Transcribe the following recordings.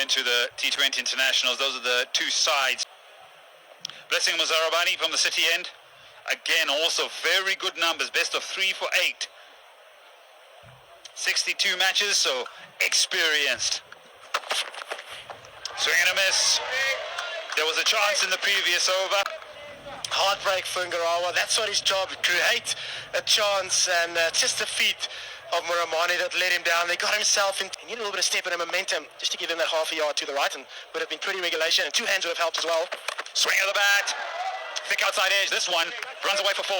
into the T20 internationals. Those are the two sides. Blessing Muzarabani from the City end. Again, also very good numbers. Best of 3 for 8. 62 matches, so experienced. Swing and a miss. There was a chance in the previous over. Heartbreak for Ngarawa. That's what his job, create a chance, and just the feet of Muramani that let him down. They got himself in. He needed a little bit of step and momentum just to give him that half a yard to the right, and would have been pretty regulation, and 2 hands would have helped as well. Swing of the bat. Thick outside edge. This one runs away for 4.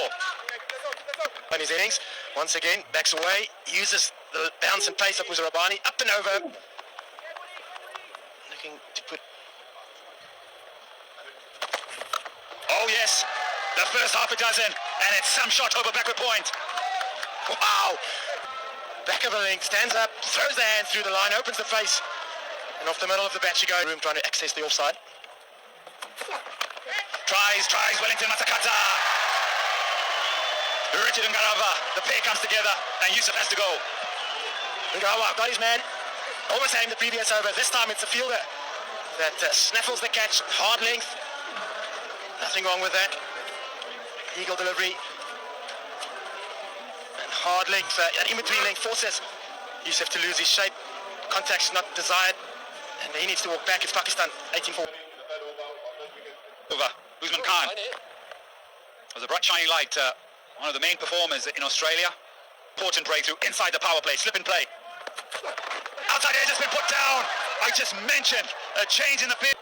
On his innings, once again, backs away, uses the bounce and pace of Muzarabani, up and over. Looking to put... Oh yes, the first half a dozen, and it's some shot over backward point. Wow! Back of the length, stands up, throws the hand through the line, opens the face, and off the middle of the bat you go. Room trying to access the offside. Tries, Wellington Masakata. Richard Ngarawa, the pair comes together, and Yusuf has to go. Ngarawa got his man, almost had him the previous over. This time it's a fielder that snaffles the catch, hard length. Nothing wrong with that. Eagle delivery. And hard length, in between length forces Yusuf to lose his shape. Contact's not desired, and he needs to walk back. It's Pakistan, 18-4. Over. Usman Khan. Was a bright shiny light. One of the main performers in Australia. Important breakthrough inside the power play. Slip and play. Outside edge has been put down. I just mentioned a change in the pitch.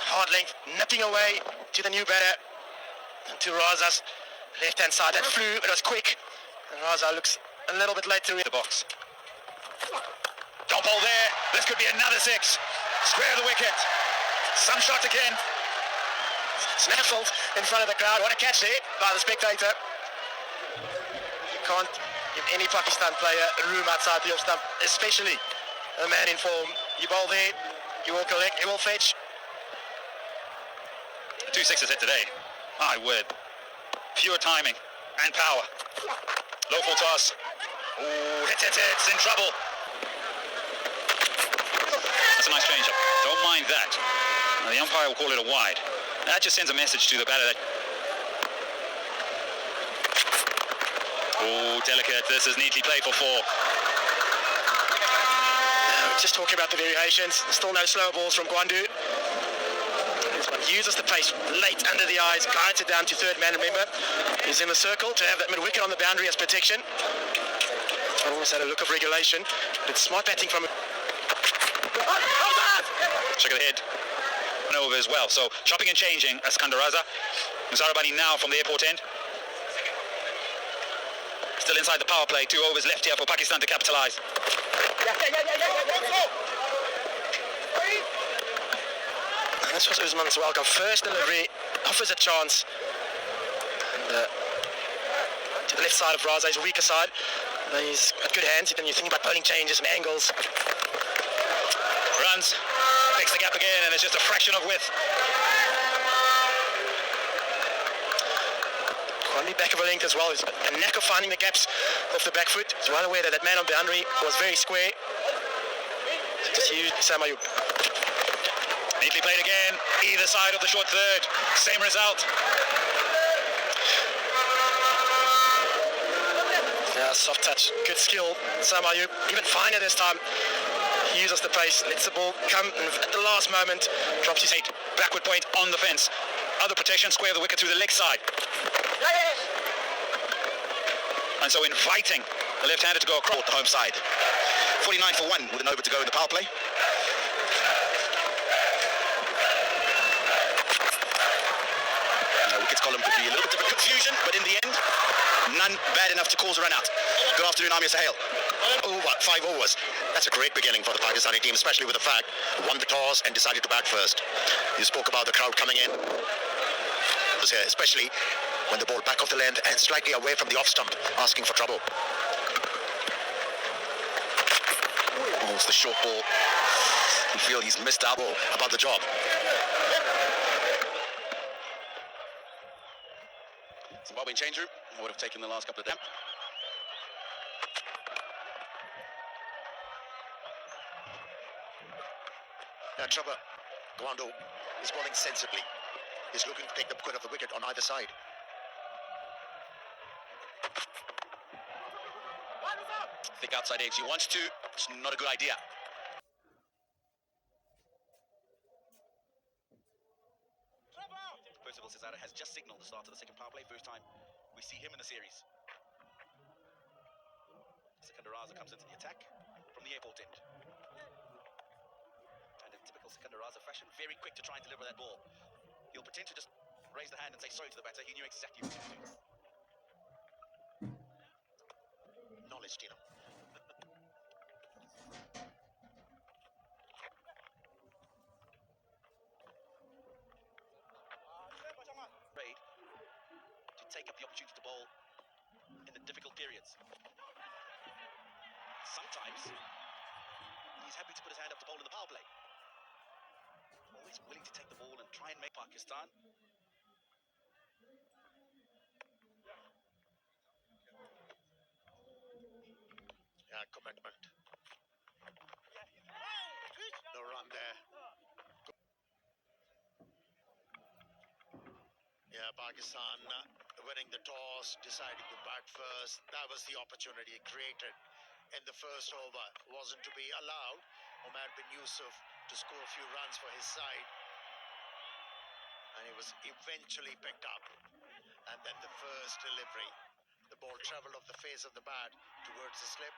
Hard length, nipping away to the new batter. And to Raza's left-hand side. That flew, it was quick. And Raza looks a little bit late to read the box. Don't ball there. This could be another 6. Square the wicket. Some shot again. Snaffled in front of the crowd. What a catch there by the spectator. You can't give any Pakistan player room outside the off stump, especially a man in form. You bowl there, you will collect, you will fetch. 2 6s hit today. My word. Pure timing and power. Low full toss. Ooh, hits, in trouble. That's a nice change-up. Don't mind that. Now, the umpire will call it a wide. That just sends a message to the batter that... Oh, delicate. This is neatly played for 4. Just talking about the variations. Still no slow balls from Gwandu. This one uses the pace late under the eyes, guides it down to third man. Remember, he's in the circle to have that mid-wicket on the boundary as protection. Almost had a look of regulation, but it's smart batting from... Check of the head. Over as well. So chopping and changing Askandar Raza. Muzarabani now from the airport end. Still inside the power play. 2 overs left here for Pakistan to capitalise. And this was Usman's welcome. First delivery offers a chance. And, to the left side of Raza, his weaker side. And he's got good hands. Then you think about bowling changes and angles. Runs. Picks the gap again, and it's just a fraction of width. Quantity back of a length as well. He's a knack of finding the gaps off the back foot. He's well aware that that man on boundary was very square. Just used Sam Ayub. Neatly played again. Either side of the short third. Same result. Yeah, soft touch. Good skill. Sam Ayub. Even finer this time. He uses the pace, lets the ball come, and at the last moment drops his head. Backward point on the fence. Other protection, square the wicket through the leg side. And so inviting the left-hander to go across the home side. 49 for 1 with an over to go in the power play. Wickets column could be a little bit of a confusion, but in the end, none bad enough to cause a run out. Good afternoon, Amir Sahel. Oh, what, 5 overs. That's a great beginning for the Pakistani team, especially with the fact won the toss and decided to bat first. You spoke about the crowd coming in, especially when the ball back off the length and slightly away from the off stump, asking for trouble. Oh, it's the short ball. You feel he's missed out about the job. Zimbabwe change room. I would have taken the last couple of them. Trevor Gwando is bowling sensibly. He's looking to take the good of the wicket on either side. Thick outside edge. He wants to. It's not a good idea. Percival Cesaro has just signalled the start of the second power play. First time we see him in the series. Sikandaraza comes into the attack from the airport end. And in typical Sikandaraza fashion, very quick to try and deliver that ball. He'll pretend to just raise the hand and say sorry to the batter. He knew exactly what he was doing. Knowledge, Tino. Afraid to take up the opportunity to bowl in the difficult periods. Sometimes he's happy to put his hand up to bowl in the power play. Always willing to take the ball and try and make Pakistan. Yeah, commitment. No run there. Yeah, Pakistan winning the toss, deciding to bat first. That was the opportunity created in the first over. Wasn't to be allowed. Omar bin Yusuf to score a few runs for his side. And it was eventually picked up. And then the first delivery. The ball travelled off the face of the bat towards the slip.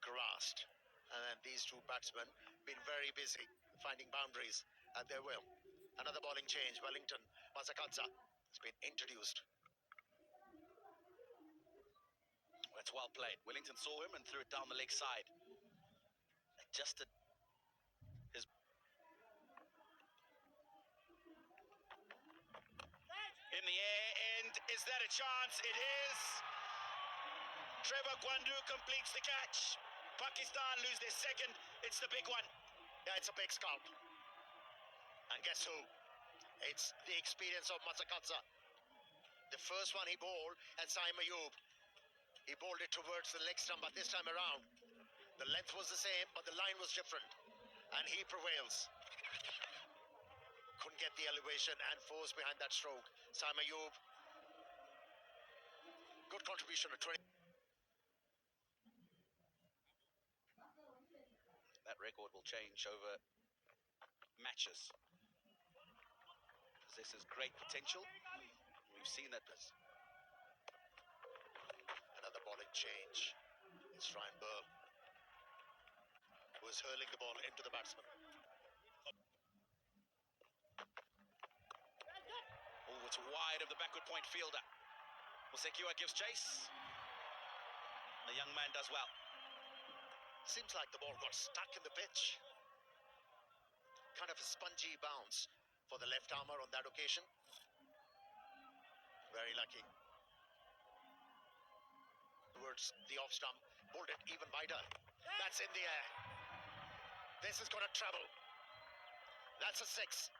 Grasped. And then these two batsmen been very busy finding boundaries at their will. Another bowling change. Wellington Masakadza has been introduced. That's well played. Wellington saw him and threw it down the leg side. Adjusted his... In the air, and is that a chance? It is! Trevor Gwandu completes the catch. Pakistan lose their second. It's the big one. Yeah, it's a big scout. And guess who? It's the experience of Masakadza. The first one he bowled at Saim Ayub. He bowled it towards the leg stump, but this time around, the length was the same, but the line was different. And he prevails. Couldn't get the elevation and force behind that stroke. Saim Ayub. Good contribution to 20. That record will change over matches. Possesses great potential. We've seen that. Another bowling change. It's Ryan Burr, who is hurling the ball into the batsman. Oh, it's wide of the backward point fielder. Musekiwa gives chase. The young man does well. Seems like the ball got stuck in the pitch. Kind of a spongy bounce for the left armour on that occasion. Very lucky. Towards the off stump, bowled it even wider. That's in the air. This is going to travel. That's a 6.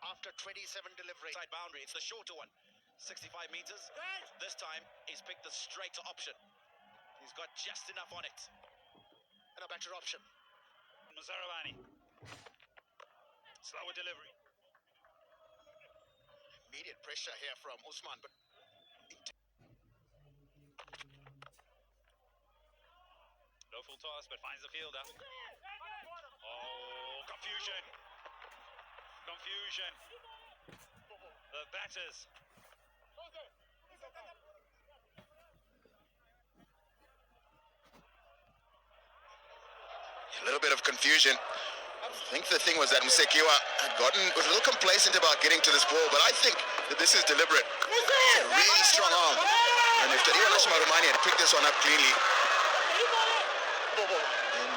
After 27 delivery. Side boundary, it's the shorter one. 65 meters. This time, he's picked the straighter option. He's got just enough on it. And a better option. Mazaravani. Slower delivery. Immediate pressure here from Usman, but no full toss, but finds the fielder. Oh, confusion. Confusion. The batters. A little bit of confusion. I think the thing was that Musekiwa had was a little complacent about getting to this ball, but I think that this is deliberate. It's a really strong arm. And if Tadiwa Nashmarumani had picked this one up cleanly,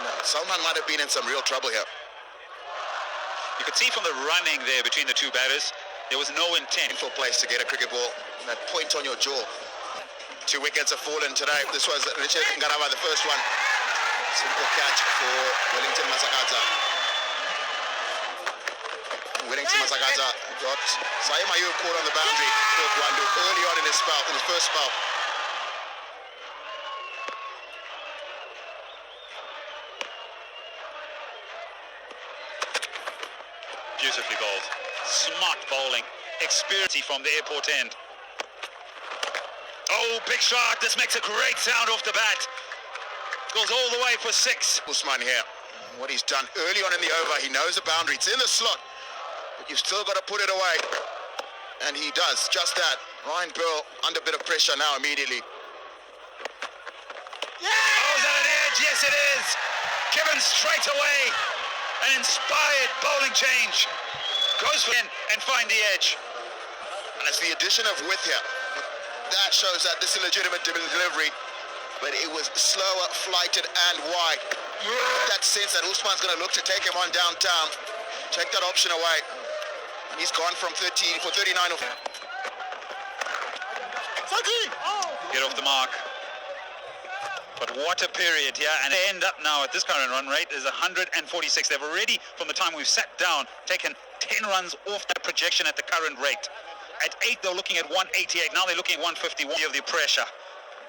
then Salman might have been in some real trouble here. You could see from the running there between the two batters, there was no intent. Painful place to get a cricket ball. That point on your jaw. 2 wickets have fallen today. This was Richard Ngarava, the first one. Simple catch for Wellington Masakadza. Wellington Masakadza got Saim Ayub caught on the boundary for Gwandu early on in his spell, in his first spell. Beautifully bowled. Smart bowling. Experience from the airport end. Oh, big shot. This makes a great sound off the bat. Goes all the way for 6. Usman here, what he's done early on in the over, he knows the boundary. It's in the slot, but you've still got to put it away. And he does just that. Ryan Pearl under a bit of pressure now immediately. Oh, is that an edge? Yes, it is. Given straight away. An inspired bowling change. Goes for in and find the edge. And it's the addition of width here. That shows that this is a legitimate delivery. But it was slower, flighted, and wide. That sense that Usman's going to look to take him on downtown. Take that option away. And he's gone from 13 for 39. Get off the mark. But what a period here, and they end up now at this current run rate is 146. They've already, from the time we've sat down, taken 10 runs off that projection at the current rate. At 8, they're looking at 188. Now they're looking at 151 of the pressure.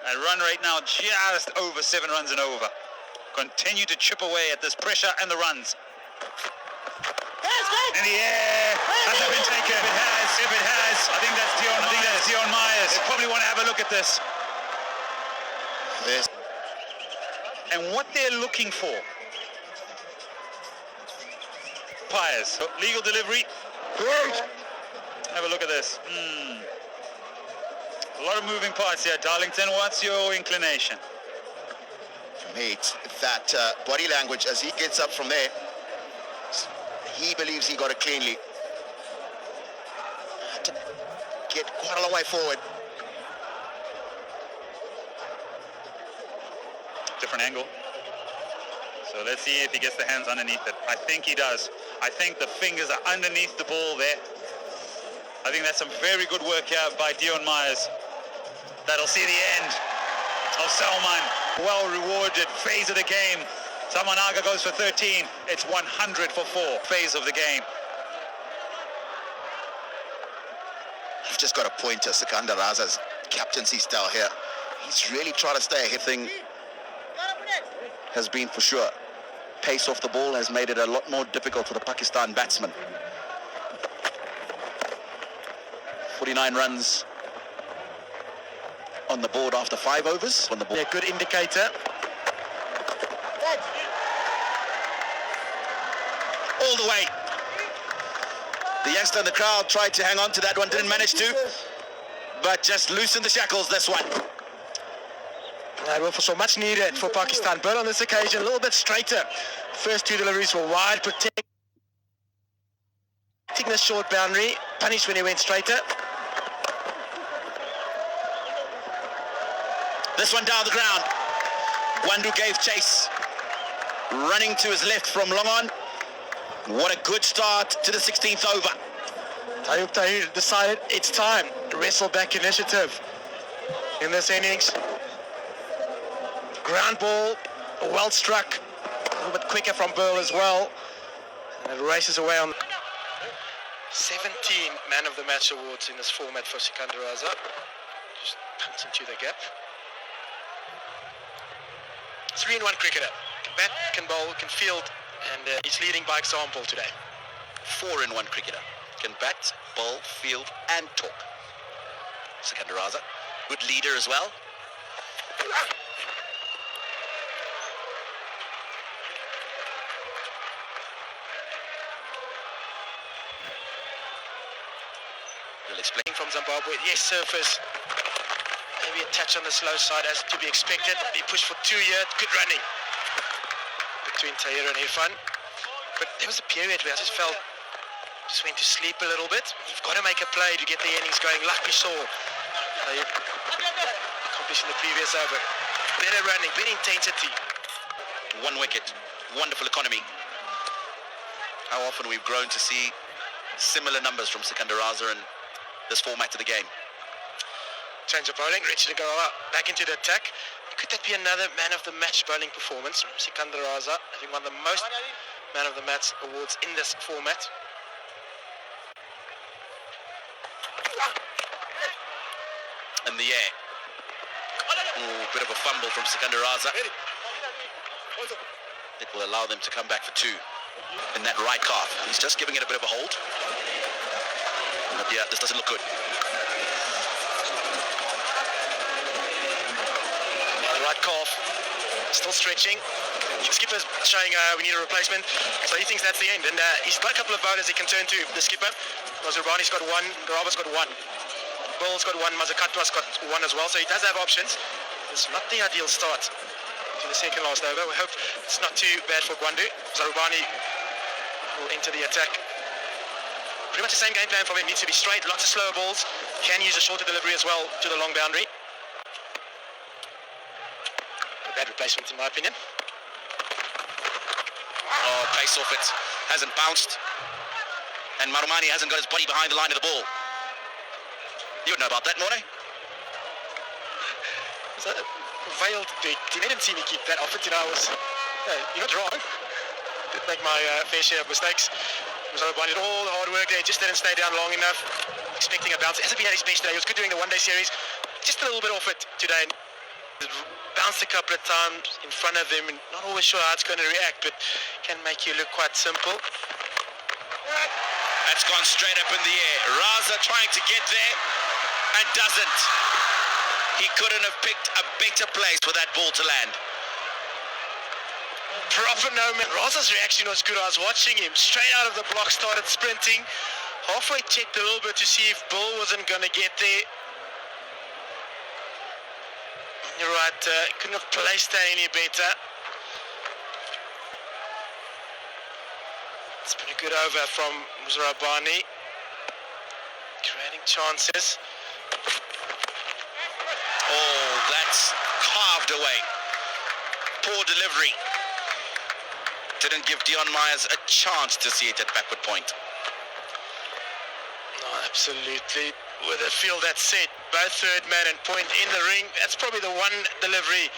A run rate now just over 7 runs and over. Continue to chip away at this pressure and the runs. In the air. Has that been taken? If it has, I think that's Dion Myers. They probably want to have a look at this. Yes. And what they're looking for. Umpires. Legal delivery. Have a look at this. A lot of moving parts here. Darlington, what's your inclination? Mate, that body language as he gets up from there, he believes he got it cleanly. Had to get quite a long way forward. Different angle. So let's see if he gets the hands underneath it. I think he does. I think the fingers are underneath the ball there. I think that's some very good work here by Dion Myers. That'll see the end of Salman. Well rewarded phase of the game. Samanaga goes for 13. It's 100 for 4. Phase of the game. I've just got to point to Sikandar Raza's captaincy style here. He's really trying to stay ahead. Thing has been for sure. Pace off the ball has made it a lot more difficult for the Pakistan batsmen. 49 runs on the board after 5 overs. On the board. Yeah, good indicator. All the way. The youngster in the crowd tried to hang on to that one, didn't manage to, but just loosened the shackles this one. Well, for so much needed for Pakistan, but on this occasion a little bit straighter. First 2 deliveries were wide, protecting the short boundary, punished when he went straighter. This one down the ground. Gwandu gave chase. Running to his left from long on. What a good start to the 16th over. Tayyip Tahir decided it's time to wrestle back initiative in this innings. Ground ball, well struck, a little bit quicker from Burl as well. And it races away on 17 Man of the Match awards in this format for Sikandar Raza. Just pumps into the gap. 3-in-1 cricketer. Can bat, can bowl, can field, and he's leading by example today. 4-in-1 cricketer. Can bat, bowl, field, and talk. Sikandar Raza, good leader as well. We'll explain from Zimbabwe. Yes, surface. Maybe a touch on the slow side as to be expected. He pushed for 2 here. Good running between Tahir and Irfan. But there was a period where I just felt, just went to sleep a little bit. You've got to make a play to get the innings going, like we saw Tahir accomplish in the previous over. Better running, better intensity. 1 wicket, wonderful economy. How often we've grown to see similar numbers from Sikandar Raza in this format of the game. Change of bowling, ready to go out, back into the attack. Could that be another Man of the Match bowling performance from Sikandar Raza, having won the most Man of the Match awards in this format? In the air. Ooh, bit of a fumble from Sikandar Raza. It will allow them to come back for 2. in that right calf. He's just giving it a bit of a hold. But yeah, this doesn't look good. The right calf, still stretching. Skipper's showing we need a replacement, so he thinks that's the end. And he's got a couple of bowlers he can turn to, the skipper. Zurubani's got one, Garaba's got one. Bill's got one, Mazakatwa's got one as well, so he does have options. It's not the ideal start to the second last over. We hope it's not too bad for Gwandu. Zurubani will enter the attack. Pretty much the same game plan from him. Needs to be straight, lots of slower balls. Can use a shorter delivery as well to the long boundary. A bad replacement in my opinion. Oh, pace off it. Hasn't bounced. And Marumani hasn't got his body behind the line of the ball. You would know about that, More. So, veiled dick. He didn't see me keep that off it, you know. You're not wrong. Did make my fair share of mistakes. Zurubani did all the hard work there, just didn't stay down long enough. Expecting a bounce. Hasn't been at his best today. He was good during the one-day series. Just a little bit off it today. Bounced a couple of times in front of him, and not always sure how it's going to react, but can make you look quite simple. That's gone straight up in the air. Raza trying to get there and doesn't. He couldn't have picked a better place for that ball to land. Proper no man. Raza's reaction was good. I was watching him straight out of the block, started sprinting. Halfway checked a little bit to see if Bill wasn't going to get there. You're right, couldn't have placed that any better. It's been a good over from Zurubani. Creating chances. Oh, that's carved away. Poor delivery. Didn't give Dion Myers a chance to see it at backward point. No, absolutely. With a field that's set, both third man and point in the ring, that's probably the one delivery.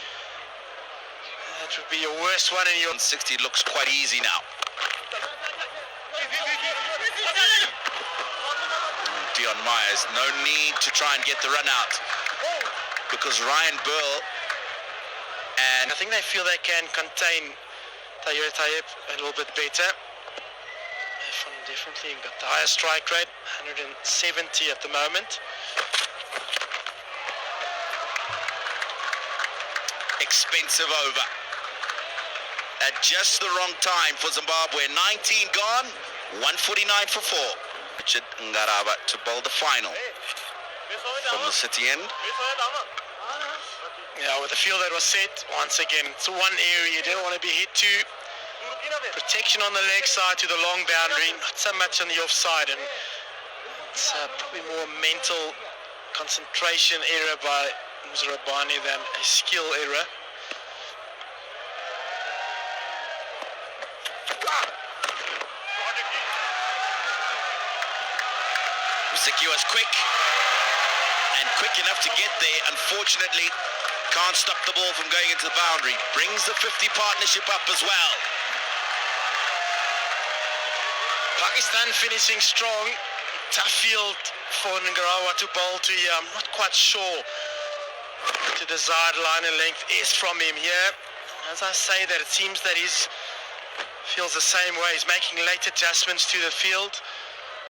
That would be your worst one in your... 160 looks quite easy now. Dion Myers, no need to try and get the run out because Ryan Burl and I think they feel they can contain Tayyip a little bit better. Definitely got the highest strike rate, 170 at the moment. Expensive over. At just the wrong time for Zimbabwe. 19 gone, 149 for 4. Richard Ngaraba to bowl the final from the city end. Yeah, with the field that was set, once again, it's one area you didn't want to be hit to. Protection on the leg side to the long boundary, not so much on the offside, and it's probably more mental concentration error by Zurubani than a skill error. Musiki was quick enough to get there. Unfortunately, can't stop the ball from going into the boundary. Brings the 50 partnership up as well. Pakistan finishing strong. Tough field for Ngarawa to bowl to here. I'm not quite sure the desired line and length is from him here. As I say that, it seems that he feels the same way. He's making late adjustments to the field.